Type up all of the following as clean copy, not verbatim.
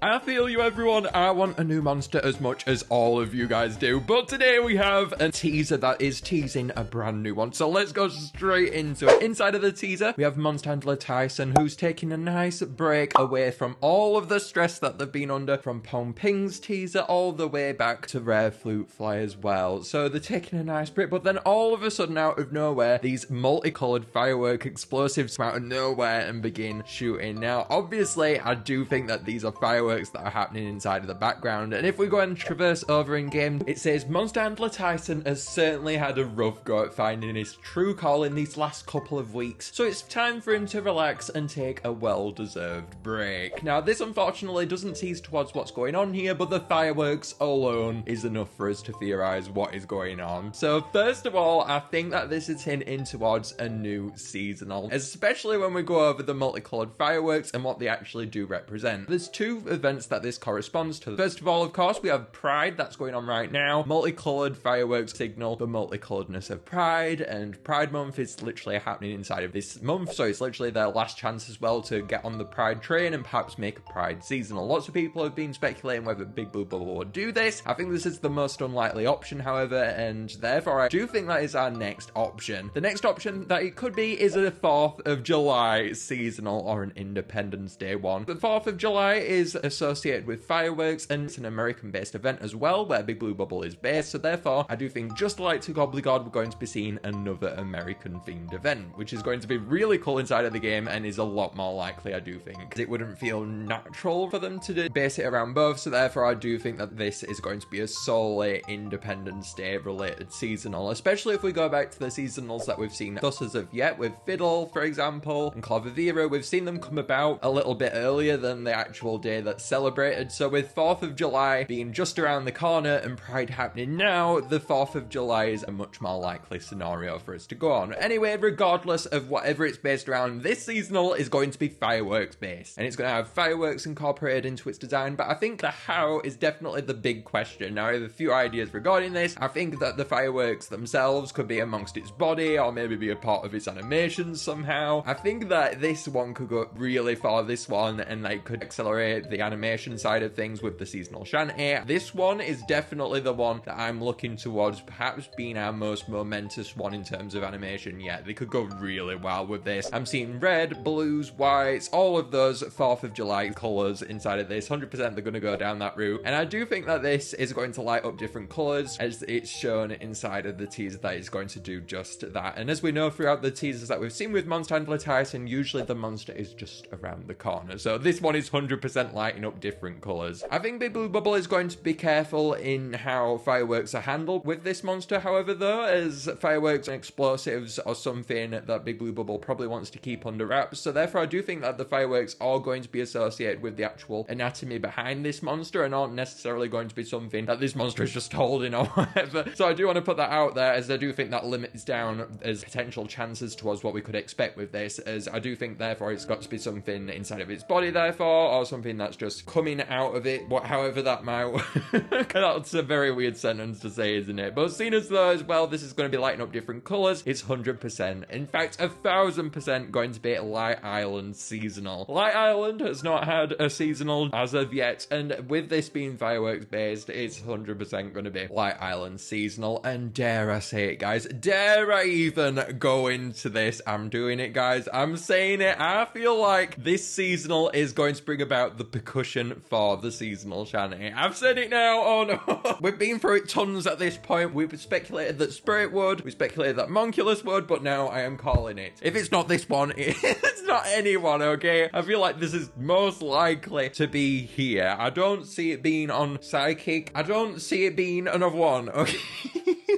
I feel you, everyone. I want a new monster as much as all of you guys do, but today we have a teaser that is teasing a brand new one, so let's go straight into it. Inside of the teaser, we have monster handler Tyson, who's taking a nice break away from all of the stress that they've been under from Pong Ping's teaser all the way back to Rare Flute Fly as well. So they're taking a nice break, but then all of a sudden, out of nowhere, these multicolored firework explosives come out of nowhere and begin shooting. Now, obviously, I do think that these are fireworks that are happening inside of the background, and if we go and traverse over in game, it says monster handler Tyson has certainly had a rough go at finding his true call in these last couple of weeks, so it's time for him to relax and take a well-deserved break. Now, this unfortunately doesn't tease towards what's going on here, but the fireworks alone is enough for us to theorize what is going on. So first of all, I think that this is hinting towards a new seasonal, especially when we go over the multicolored fireworks and what they actually do represent. There's two events that this corresponds to. First of all, of course, we have Pride that's going on right now. Multicolored fireworks signal the multicoloredness of Pride, and Pride Month is literally happening inside of this month, so it's literally their last chance as well to get on the Pride train and perhaps make a Pride seasonal. Lots of people have been speculating whether Big Blue Bubble would do this. I think this is the most unlikely option, however, and therefore I do think that is our next option. The next option that it could be is a 4th of July seasonal or an Independence Day one. The 4th of July is associated with fireworks, and it's an American-based event as well, where Big Blue Bubble is based, so therefore I do think, just like to Gobbly-God, we're going to be seeing another American-themed event, which is going to be really cool inside of the game and is a lot more likely, I do think. It wouldn't feel natural for them to base it around both, so therefore I do think that this is going to be a solely Independence Day related seasonal, especially if we go back to the seasonals that we've seen thus as of yet, with Fiddle, for example, and Clavavira. We've seen them come about a little bit earlier than the actual day that's celebrated, so with 4th of July being just around the corner and Pride happening now, the 4th of July is a much more likely scenario for us to go on. Anyway, regardless of whatever it's based around, this seasonal is going to be fireworks based, and it's going to have fireworks incorporated into its design, but I think the how is definitely the big question. Now, I have a few ideas regarding this. I think that the fireworks themselves could be amongst its body, or maybe be a part of its animations somehow. I think that this one could go really far, this one, and they could accelerate the animation side of things with the seasonal shanty. This one is definitely the one that I'm looking towards perhaps being our most momentous one in terms of animation yet. They could go really well with this. I'm seeing red, blues, whites, all of those 4th of July colours inside of this. 100% they're going to go down that route, and I do think that this is going to light up different colours, as it's shown inside of the teaser that is going to do just that. And as we know throughout the teasers that we've seen with Monster Handler Tyson, usually the monster is just around the corner, so this one is 100% lighting up different colours. I think Big Blue Bubble is going to be careful in how fireworks are handled with this monster, however, though, as fireworks and explosives are something that Big Blue Bubble probably wants to keep under wraps, so therefore I do think that the fireworks are going to be associated with the actual anatomy behind this monster and aren't necessarily going to be something that this monster is just holding or whatever. So I do want to put that out there, as I do think that limits down as potential chances towards what we could expect with this, as I do think therefore it's got to be something inside of its body therefore, or something that's just coming out of it, however that might that's a very weird sentence to say, isn't it? But seeing as though as well this is going to be lighting up different colours, it's 100%, in fact 1000% going to be Light Island seasonal. Light Island has not had a seasonal as of yet, and with this being fireworks based, it's 100% going to be Light Island seasonal. And dare I say it, guys, dare I even go into this? I'm doing it, guys, I'm saying it. I feel like this seasonal is going to bring about the percussion for the seasonal shanty. I've said it now. Oh no. We've been through it tons at this point. We've speculated that Spirit would, we speculated that Monculus would, but now I am calling it. If it's not this one, it's not anyone, okay? I feel like this is most likely to be here. I don't see it being on Psychic. I don't see it being another one, okay?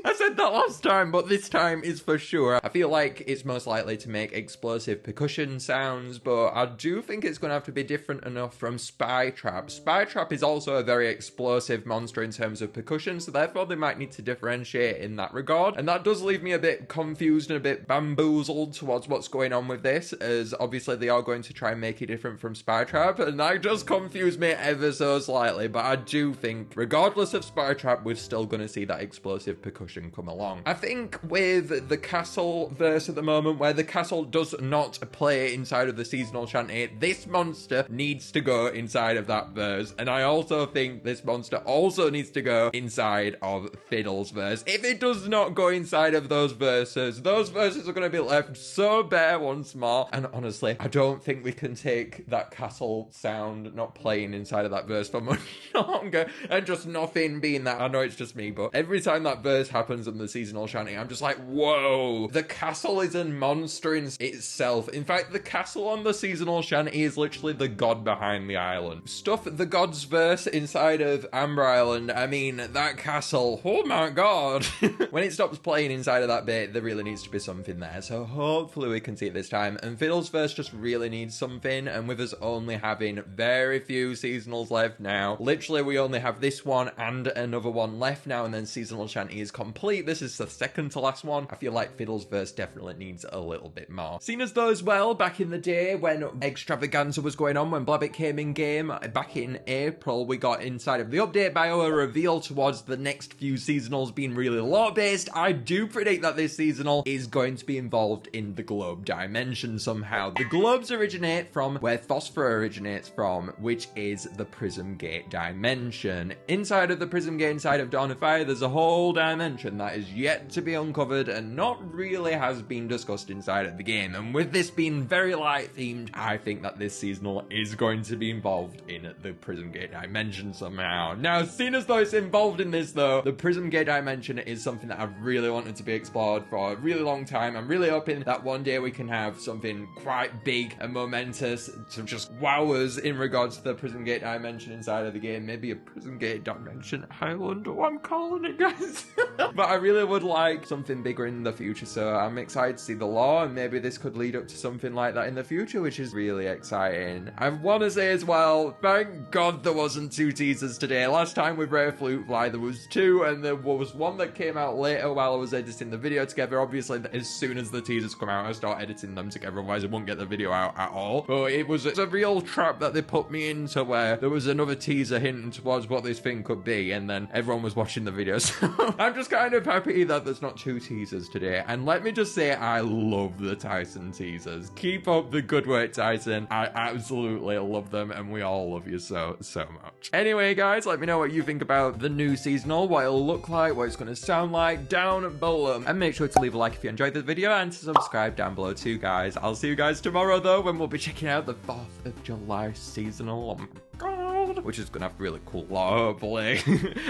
I said that last time, but this time is for sure. I feel like it's most likely to make explosive percussion sounds, but I do think it's going to have to be different enough from Spy Trap. Spy Trap is also a very explosive monster in terms of percussion, so therefore they might need to differentiate in that regard. And that does leave me a bit confused and a bit bamboozled towards what's going on with this, as obviously they are going to try and make it different from Spy Trap, and that does confuse me ever so slightly, but I do think, regardless of Spy Trap, we're still going to see that explosive percussion expansion come along. I think with the castle verse at the moment, where the castle does not play inside of the seasonal shanty, this monster needs to go inside of that verse. And I also think this monster also needs to go inside of Fiddle's verse. If it does not go inside of those verses are going to be left so bare once more. And honestly, I don't think we can take that castle sound not playing inside of that verse for much longer, and just nothing being that. I know it's just me, but every time that verse happens on the seasonal shanty, I'm just like, whoa, the castle is a monster in itself. In fact, the castle on the seasonal shanty is literally the god behind the island. Stuff the god's verse inside of Amber Island, I mean, that castle, oh my god. When it stops playing inside of that bit, there really needs to be something there, so hopefully we can see it this time. And Fiddle's verse just really needs something, and with us only having very few seasonals left now, literally we only have this one and another one left now, and then seasonal shanty is complete. This is the second to last one. I feel like Fiddle's verse definitely needs a little bit more. Seen as though as well, back in the day when Extravaganza was going on, when Blabbit came in game, back in April, we got inside of the update bio a reveal towards the next few seasonals being really lore-based. I do predict that this seasonal is going to be involved in the globe dimension somehow. The globes originate from where Phosphor originates from, which is the Prism Gate dimension. Inside of the Prism Gate, inside of Dawn of Fire, there's a whole dimension that is yet to be uncovered and not really has been discussed inside of the game. And with this being very light themed, I think that this seasonal is going to be involved in the Prism Gate dimension somehow. Now, seeing as though it's involved in this though, the Prism Gate dimension is something that I've really wanted to be explored for a really long time. I'm really hoping that one day we can have something quite big and momentous to just wow us in regards to the Prism Gate dimension inside of the game. Maybe a Prism Gate dimension island, what I'm calling it, guys. But I really would like something bigger in the future, so I'm excited to see the lore, and maybe this could lead up to something like that in the future, which is really exciting. I want to say as well, thank God there wasn't 2 teasers today. Last time with Rare Flute Fly there was 2, and there was one that came out later while I was editing the video together. Obviously, as soon as the teasers come out, I start editing them together, otherwise I won't get the video out at all. But it's a real trap that they put me into, where there was another teaser hinting towards what this thing could be, and then everyone was watching the video. So I'm just kind of happy that there's not 2 teasers today. And let me just say, I love the Tyson teasers. Keep up the good work, Tyson. I absolutely love them, and we all love you so much. Anyway, guys, let me know what you think about the new seasonal, what it'll look like, what it's going to sound like down below. And make sure to leave a like if you enjoyed the video, and to subscribe down below too, guys. I'll see you guys tomorrow, though, when we'll be checking out the 4th of July seasonal. Oh my god. Which is going to have really cool lore, hopefully.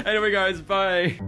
Anyway, guys, bye.